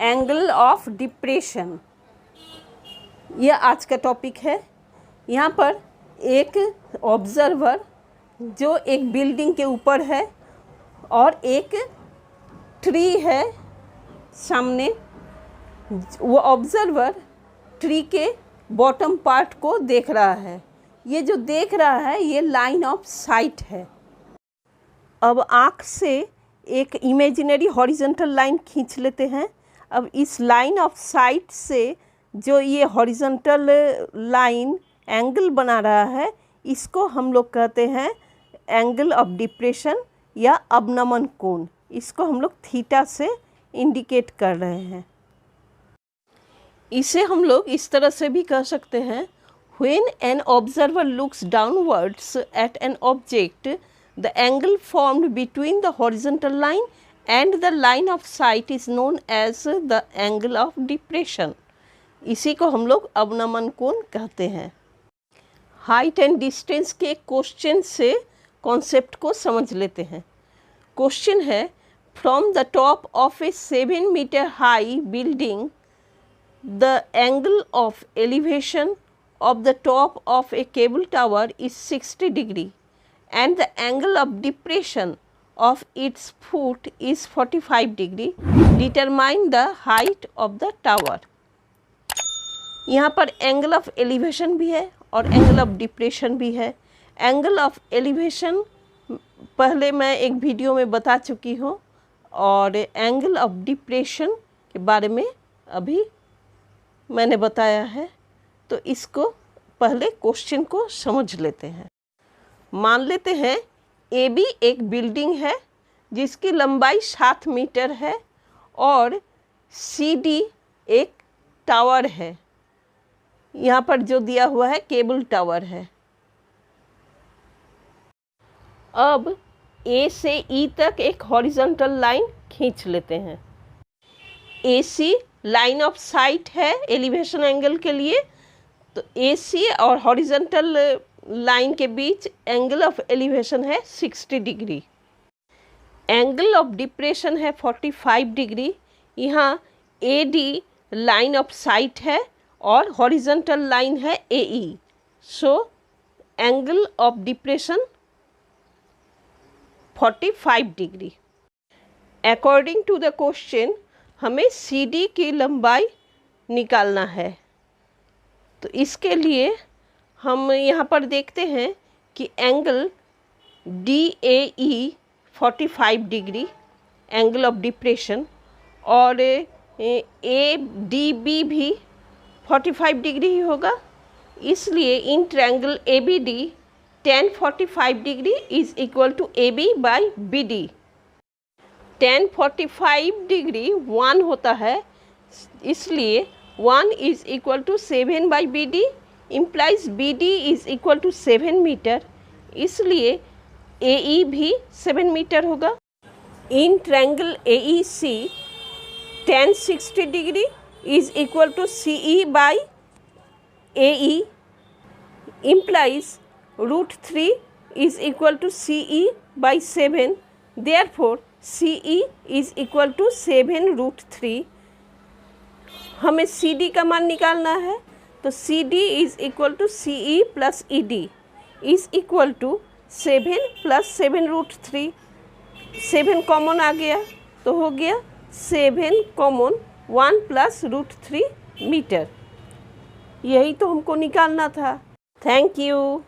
Angle of depression, यह आज का टॉपिक है। यहाँ पर एक ऑब्जर्वर जो एक बिल्डिंग के ऊपर है और एक ट्री है सामने, वो ऑब्जर्वर ट्री के बॉटम पार्ट को देख रहा है। ये जो देख रहा है ये लाइन ऑफ साइट है। अब आँख से एक इमेजिनरी हॉरिजॉन्टल लाइन खींच लेते हैं। अब इस लाइन ऑफ साइट से जो ये हॉरिजॉन्टल लाइन एंगल बना रहा है, इसको हम लोग कहते हैं एंगल ऑफ डिप्रेशन या अवनमन कोण। इसको हम लोग थीटा से इंडिकेट कर रहे हैं। इसे हम लोग इस तरह से भी कह सकते हैं, When an observer looks downwards at an object, the angle formed between the horizontal line and the line of sight is known as the angle of depression. इसी को हम लोग अवनमन कोण कहते हैं। हाइट एंड डिस्टेंस के क्वेश्चन से concept को समझ लेते हैं। क्वेश्चन है, from the top of a 7 metre high building the angle of elevation of the top of a cable tower is 60 degree and the angle of depression of its foot is 45 degree. Determine the height of the tower. यहाँ पर angle of elevation भी है और angle of depression भी है। Angle of elevation पहले मैं एक वीडियो में बता चुकी हूँ और एंगल ऑफ डिप्रेशन के बारे में अभी मैंने बताया है। तो इसको पहले क्वेश्चन को समझ लेते हैं। मान लेते हैं ए बी एक बिल्डिंग है जिसकी लंबाई 7 मीटर है और सी डी एक टावर है। यहाँ पर जो दिया हुआ है केबल टावर है। अब ए से ई तक एक हॉरिजॉन्टल लाइन खींच लेते हैं। ए सी लाइन ऑफ साइट है एलिवेशन एंगल के लिए, तो ए सी और हॉरिजॉन्टल लाइन के बीच एंगल ऑफ एलिवेशन है 60 डिग्री। एंगल ऑफ डिप्रेशन है 45 डिग्री। यहाँ A D line of sight है और हॉरिजॉन्टल लाइन है A E. So angle of depression 45 degree. According to the question हमें सी डी की लंबाई निकालना है। तो इसके लिए हम यहाँ पर देखते हैं कि angle D A E 45 degree angle of depression और ए डी बी भी 45 डिग्री ही होगा। इसलिए in triangle A B D tan 45 degree is equal to A B by B D. tan 45 degree 1 होता है, इसलिए 1 is equal to 7 by BD implies BD is equal to 7 metre, इसलिए AE भी 7 metre होगा। In triangle AEC tan 60 degree is equal to CE by AE implies √3 is equal to CE by 7, therefore CE is equal to 7√3। हमें C D का मान निकालना है, तो C D is equal to C E plus E D is equal to 7 plus 7√3। 7 common आ गया तो हो गया 7 कॉमन 1 प्लस √3 मीटर। यही तो हमको निकालना था। Thank you.